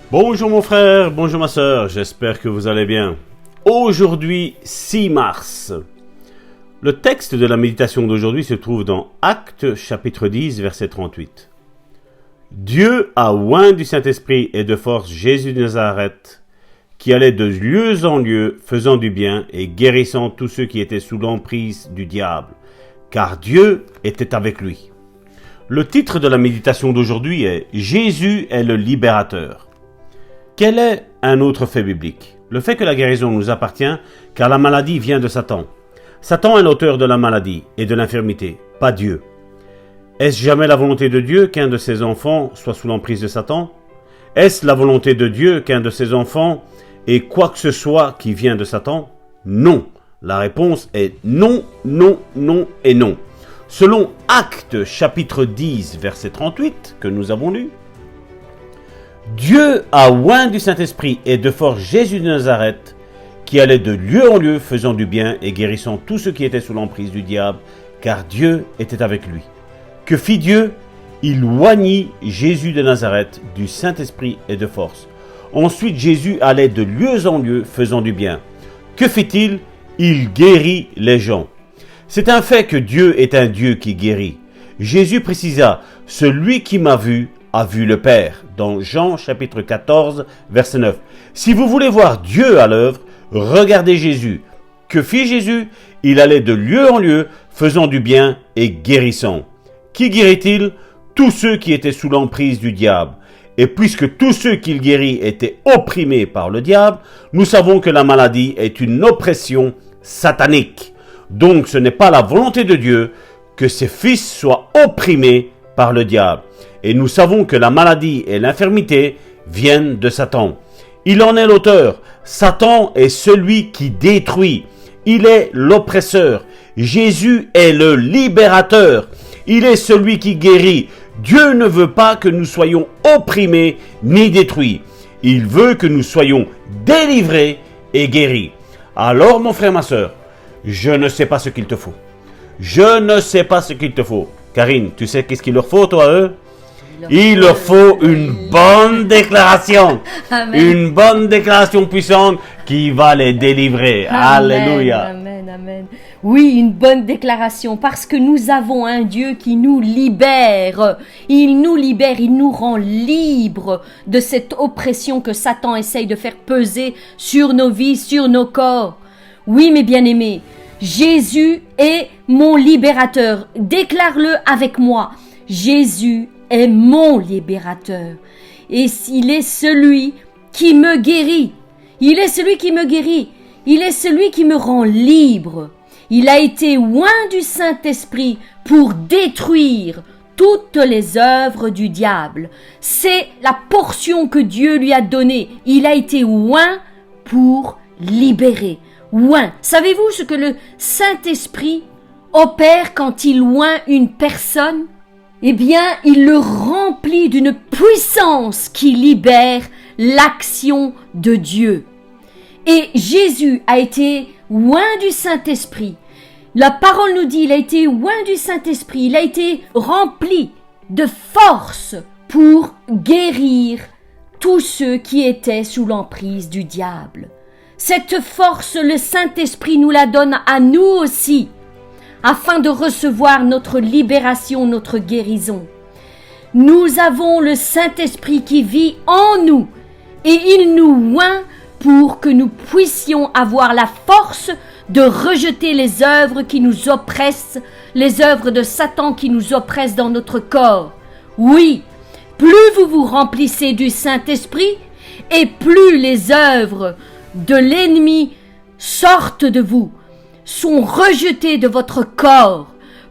Bonjour mon frère, bonjour ma soeur, j'espère que vous allez bien. Aujourd'hui, 6 mars. Le texte de la méditation d'aujourd'hui se trouve dans Actes chapitre 10, verset 38. Dieu a oint du Saint-Esprit et de force Jésus de Nazareth, qui allait de lieu en lieu, faisant du bien et guérissant tous ceux qui étaient sous l'emprise du diable, car Dieu était avec lui. Le titre de la méditation d'aujourd'hui est « Jésus est le libérateur ». Quel est un autre fait biblique? Le fait que la guérison nous appartient, car la maladie vient de Satan. Satan est l'auteur de la maladie et de l'infirmité, pas Dieu. Est-ce jamais la volonté de Dieu qu'un de ses enfants soit sous l'emprise de Satan? Est-ce la volonté de Dieu qu'un de ses enfants ait quoi que ce soit qui vient de Satan? Non. La réponse est non, non, non et non. Selon Actes chapitre 10, verset 38, que nous avons lu, Dieu a oint du Saint-Esprit et de force Jésus de Nazareth, qui allait de lieu en lieu faisant du bien et guérissant tous ceux qui étaient sous l'emprise du diable, car Dieu était avec lui. Que fit Dieu? Il oignit Jésus de Nazareth du Saint-Esprit et de force. Ensuite, Jésus allait de lieu en lieu faisant du bien. Que fait-il? Il guérit les gens. C'est un fait que Dieu est un Dieu qui guérit. Jésus précisa, « Celui qui m'a vu a vu le Père » dans Jean chapitre 14, verset 9. Si vous voulez voir Dieu à l'œuvre, regardez Jésus. Que fit Jésus? Il allait de lieu en lieu, faisant du bien et guérissant. Qui guérit-il? Tous ceux qui étaient sous l'emprise du diable. Et puisque tous ceux qu'il guérit étaient opprimés par le diable, nous savons que la maladie est une oppression satanique. Donc ce n'est pas la volonté de Dieu que ses fils soient opprimés par le diable. Et nous savons que la maladie et l'infirmité viennent de Satan. Il en est l'auteur. Satan est celui qui détruit. Il est l'oppresseur. Jésus est le libérateur. Il est celui qui guérit. Dieu ne veut pas que nous soyons opprimés ni détruits. Il veut que nous soyons délivrés et guéris. Alors mon frère, ma soeur, je ne sais pas ce qu'il te faut. Je ne sais pas ce qu'il te faut. Karine, tu sais qu'est-ce qu'il leur faut, toi, eux? Il leur faut une bonne déclaration. Amen. Une bonne déclaration puissante qui va les délivrer. Amen, Alléluia. Amen, amen. Oui, une bonne déclaration parce que nous avons un Dieu qui nous libère. Il nous libère, il nous rend libres de cette oppression que Satan essaye de faire peser sur nos vies, sur nos corps. Oui, mes bien-aimés, Jésus est mon libérateur. Déclare-le avec moi. Jésus est mon libérateur. Et il est celui qui me guérit. Il est celui qui me guérit. Il est celui qui me rend libre. Il a été oint du Saint-Esprit pour détruire toutes les œuvres du diable. C'est la portion que Dieu lui a donnée. Il a été oint pour libérer. Oint. Savez-vous ce que le Saint-Esprit opère quand il oint une personne? Eh bien, il le remplit d'une puissance qui libère l'action de Dieu. Et Jésus a été oint du Saint-Esprit. La parole nous dit, il a été oint du Saint-Esprit. Il a été rempli de force pour guérir tous ceux qui étaient sous l'emprise du diable. Cette force, le Saint-Esprit nous la donne à nous aussi, afin de recevoir notre libération, notre guérison. Nous avons le Saint-Esprit qui vit en nous et il nous oint pour que nous puissions avoir la force de rejeter les œuvres qui nous oppressent, les œuvres de Satan qui nous oppressent dans notre corps. Oui, plus vous vous remplissez du Saint-Esprit et plus les œuvres de l'ennemi sortent de vous, sont rejetées de votre corps.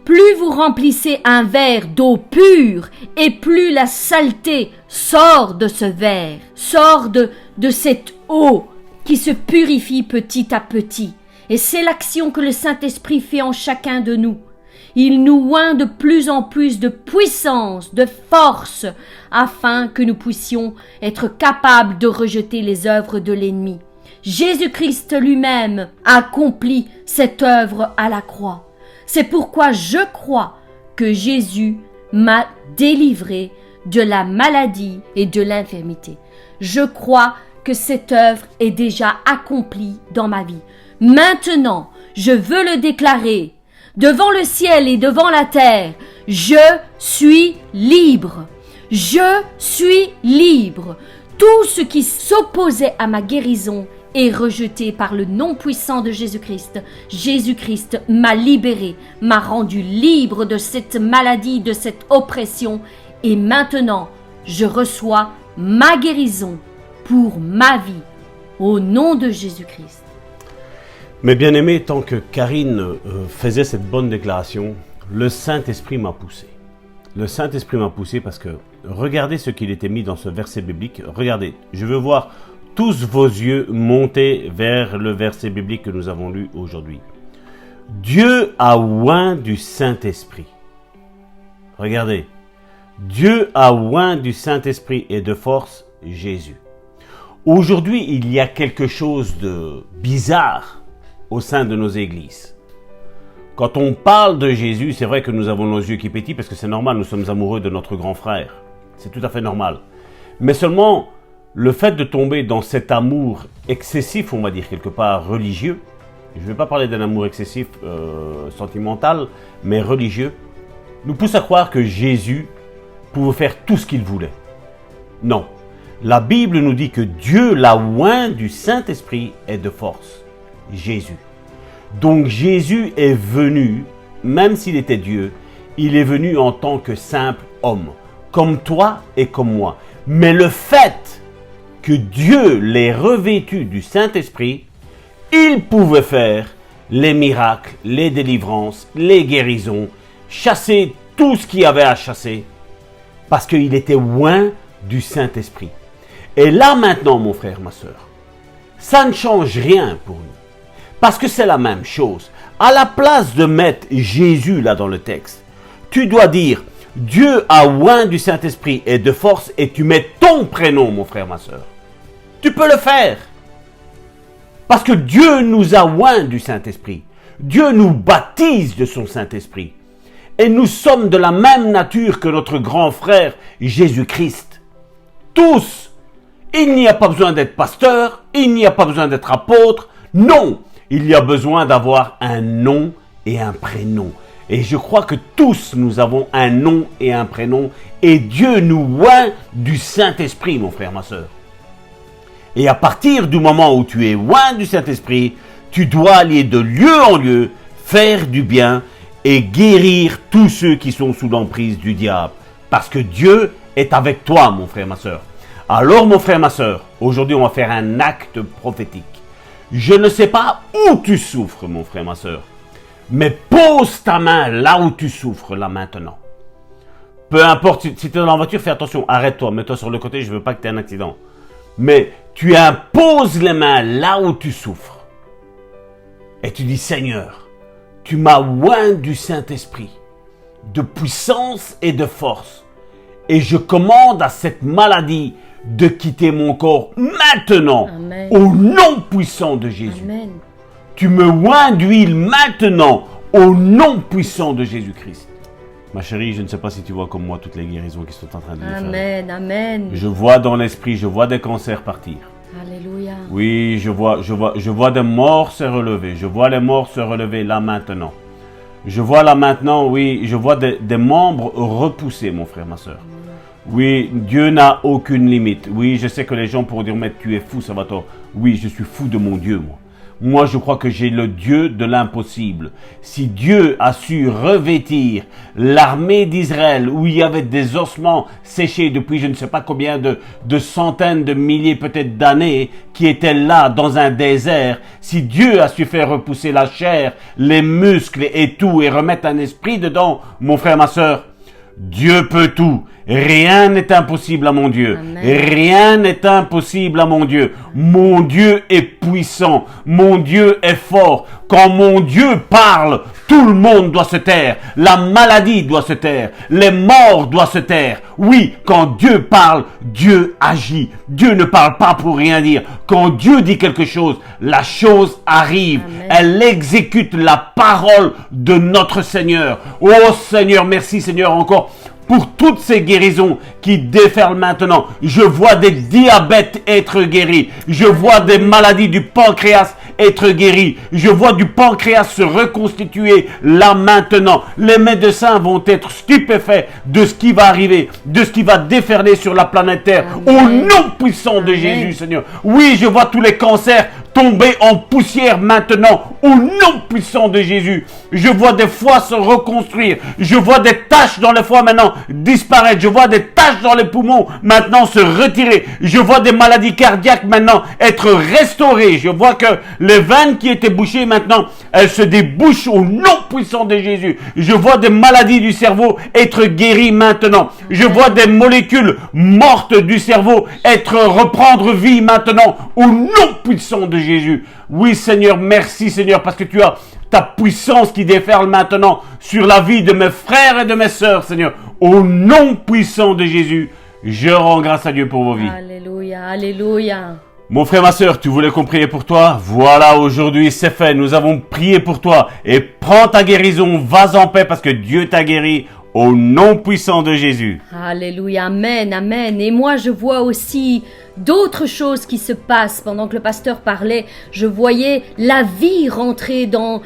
Plus vous remplissez un verre d'eau pure et plus la saleté sort de ce verre, sort de cette eau qui se purifie petit à petit. Et c'est l'action que le Saint-Esprit fait en chacun de nous. Il nous oint de plus en plus de puissance, de force, afin que nous puissions être capables de rejeter les œuvres de l'ennemi. Jésus-Christ lui-même a accompli cette œuvre à la croix. C'est pourquoi je crois que Jésus m'a délivré de la maladie et de l'infirmité. Je crois que cette œuvre est déjà accomplie dans ma vie. Maintenant, je veux le déclarer. Devant le ciel et devant la terre, je suis libre. Je suis libre. Tout ce qui s'opposait à ma guérison est rejeté par le nom puissant de Jésus-Christ. Jésus-Christ m'a libéré, m'a rendu libre de cette maladie, de cette oppression. Et maintenant, je reçois ma guérison pour ma vie, au nom de Jésus-Christ. Mais bien aimé, tant que Karine faisait cette bonne déclaration, le Saint-Esprit m'a poussé. Le Saint-Esprit m'a poussé parce que regardez ce qu'il était mis dans ce verset biblique. Regardez, je veux voir tous vos yeux monter vers le verset biblique que nous avons lu aujourd'hui. Dieu a oint du Saint-Esprit. Regardez, Dieu a oint du Saint-Esprit et de force Jésus. Aujourd'hui, il y a quelque chose de bizarre au sein de nos églises. Quand on parle de Jésus, c'est vrai que nous avons nos yeux qui pétillent parce que c'est normal, nous sommes amoureux de notre grand frère. C'est tout à fait normal. Mais seulement, le fait de tomber dans cet amour excessif, on va dire quelque part religieux, je ne vais pas parler d'un amour excessif sentimental, mais religieux, nous pousse à croire que Jésus pouvait faire tout ce qu'il voulait. Non. La Bible nous dit que Dieu l'a oint du Saint-Esprit et de force. Jésus. Donc Jésus est venu, même s'il était Dieu, il est venu en tant que simple homme, comme toi et comme moi. Mais le fait que Dieu l'ait revêtu du Saint-Esprit, il pouvait faire les miracles, les délivrances, les guérisons, chasser tout ce qu'il y avait à chasser, parce qu'il était oint du Saint-Esprit. Et là maintenant, mon frère, ma soeur, ça ne change rien pour nous. Parce que c'est la même chose. À la place de mettre Jésus là dans le texte, tu dois dire Dieu a oint du Saint-Esprit et de force et tu mets ton prénom, mon frère, ma soeur. Tu peux le faire. Parce que Dieu nous a oint du Saint-Esprit. Dieu nous baptise de son Saint-Esprit. Et nous sommes de la même nature que notre grand frère Jésus-Christ. Tous. Il n'y a pas besoin d'être pasteur, il n'y a pas besoin d'être apôtre. Non, il y a besoin d'avoir un nom et un prénom. Et je crois que tous nous avons un nom et un prénom. Et Dieu nous oint du Saint-Esprit, mon frère, ma soeur. Et à partir du moment où tu es oint du Saint-Esprit, tu dois aller de lieu en lieu, faire du bien et guérir tous ceux qui sont sous l'emprise du diable. Parce que Dieu est avec toi, mon frère, ma soeur. Alors, mon frère, ma soeur, aujourd'hui, on va faire un acte prophétique. Je ne sais pas où tu souffres, mon frère, ma soeur, mais pose ta main là où tu souffres, là, maintenant. Peu importe, si tu es dans la voiture, fais attention, arrête-toi, mets-toi sur le côté, je ne veux pas que tu aies un accident. Mais tu imposes les mains là où tu souffres. Et tu dis, Seigneur, tu m'as oint du Saint-Esprit, de puissance et de force. Et je commande à cette maladie de quitter mon corps maintenant. Amen. Au nom puissant de Jésus. Amen. Tu me oins d'huile maintenant au nom puissant de Jésus-Christ. Ma chérie, je ne sais pas si tu vois comme moi toutes les guérisons qui sont en train de nous faire. Amen, amen. Je vois dans l'esprit, je vois des cancers partir. Alléluia. Oui, je vois des morts se relever. Je vois les morts se relever là maintenant. Je vois là maintenant, oui, je vois des membres repoussés, mon frère, ma soeur. Oui, Dieu n'a aucune limite. Oui, je sais que les gens pourront dire, mais tu es fou, Salvatore. Oui, je suis fou de mon Dieu, moi. Moi, je crois que j'ai le Dieu de l'impossible. Si Dieu a su revêtir l'armée d'Israël, où il y avait des ossements séchés depuis je ne sais pas combien de centaines de milliers peut-être d'années, qui étaient là dans un désert, si Dieu a su faire repousser la chair, les muscles et tout, et remettre un esprit dedans, mon frère, ma soeur, Dieu peut tout. Rien n'est impossible à mon Dieu. Amen. Rien n'est impossible à mon Dieu. Mon Dieu est puissant. Mon Dieu est fort. Quand mon Dieu parle, tout le monde doit se taire. La maladie doit se taire. Les morts doivent se taire. Oui, quand Dieu parle, Dieu agit. Dieu ne parle pas pour rien dire. Quand Dieu dit quelque chose, la chose arrive. Amen. Elle exécute la parole de notre Seigneur. Oh Seigneur, merci Seigneur encore pour toutes ces guérisons qui déferlent maintenant. Je vois des diabètes être guéris. Je vois des maladies du pancréas être guéris. Je vois du pancréas se reconstituer là maintenant. Les médecins vont être stupéfaits de ce qui va arriver, de ce qui va déferler sur la planète Terre. Au nom puissant de Jésus, Seigneur. Oui, je vois tous les cancers tomber en poussière maintenant, au nom puissant de Jésus. Je vois des foies se reconstruire. Je vois des taches dans les foies maintenant disparaître. Je vois des taches dans les poumons maintenant se retirer. Je vois des maladies cardiaques maintenant être restaurées. Je vois que les veines qui étaient bouchées maintenant, elles se débouchent au nom puissant de Jésus. Je vois des maladies du cerveau être guéries maintenant. Je vois des molécules mortes du cerveau reprendre vie maintenant, au nom puissant de Jésus. Oui, Seigneur, merci, Seigneur, parce que tu as ta puissance qui déferle maintenant sur la vie de mes frères et de mes sœurs, Seigneur. Au nom puissant de Jésus, je rends grâce à Dieu pour vos vies. Alléluia, alléluia. Mon frère, ma sœur, tu voulais qu'on prie pour toi? Voilà, aujourd'hui c'est fait. Nous avons prié pour toi. Et prends ta guérison, vas en paix parce que Dieu t'a guéri. Au nom puissant de Jésus. Alléluia, amen, amen. Et moi, je vois aussi d'autres choses qui se passent. Pendant que le pasteur parlait, je voyais la vie rentrer dans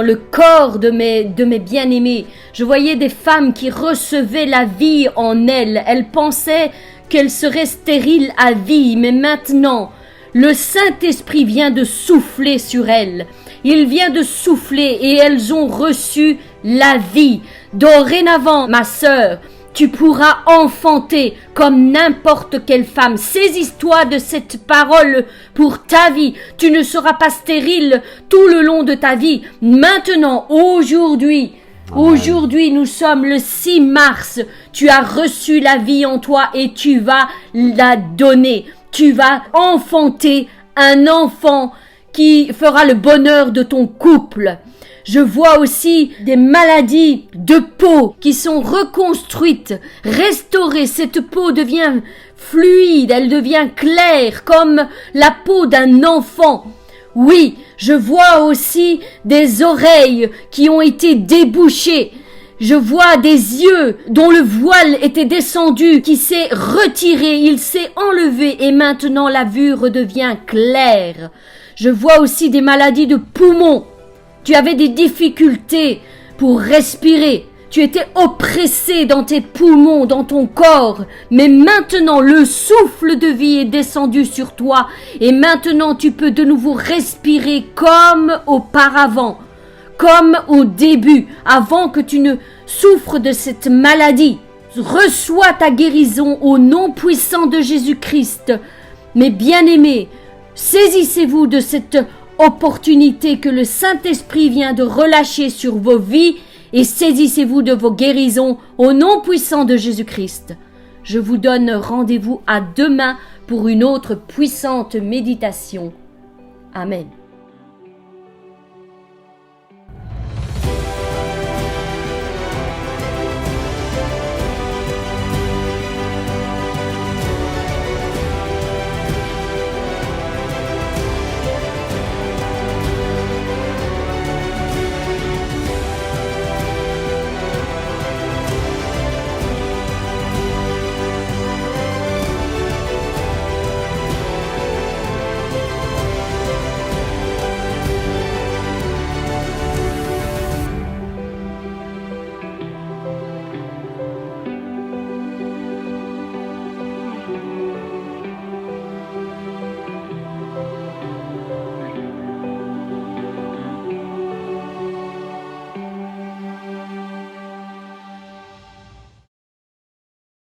le corps de mes bien-aimés. Je voyais des femmes qui recevaient la vie en elles. Elles pensaient qu'elles seraient stériles à vie, mais maintenant, le Saint-Esprit vient de souffler sur elles. Il vient de souffler et elles ont reçu la vie. Dorénavant, ma sœur, tu pourras enfanter comme n'importe quelle femme. Saisis-toi de cette parole pour ta vie. Tu ne seras pas stérile tout le long de ta vie. Maintenant, aujourd'hui, nous sommes le 6 mars. Tu as reçu la vie en toi et tu vas la donner. Tu vas enfanter un enfant qui fera le bonheur de ton couple. Je vois aussi des maladies de peau qui sont reconstruites, restaurées. Cette peau devient fluide, elle devient claire comme la peau d'un enfant. Oui, je vois aussi des oreilles qui ont été débouchées. Je vois des yeux dont le voile était descendu, qui s'est retiré, il s'est enlevé et maintenant la vue redevient claire. Je vois aussi des maladies de poumons. Tu avais des difficultés pour respirer. Tu étais oppressé dans tes poumons, dans ton corps. Mais maintenant, le souffle de vie est descendu sur toi. Et maintenant, tu peux de nouveau respirer comme auparavant. Comme au début, avant que tu ne souffres de cette maladie. Reçois ta guérison au nom puissant de Jésus-Christ. Mes bien-aimés, saisissez-vous de cette opportunité que le Saint-Esprit vient de relâcher sur vos vies et saisissez-vous de vos guérisons au nom puissant de Jésus-Christ. Je vous donne rendez-vous à demain pour une autre puissante méditation. Amen.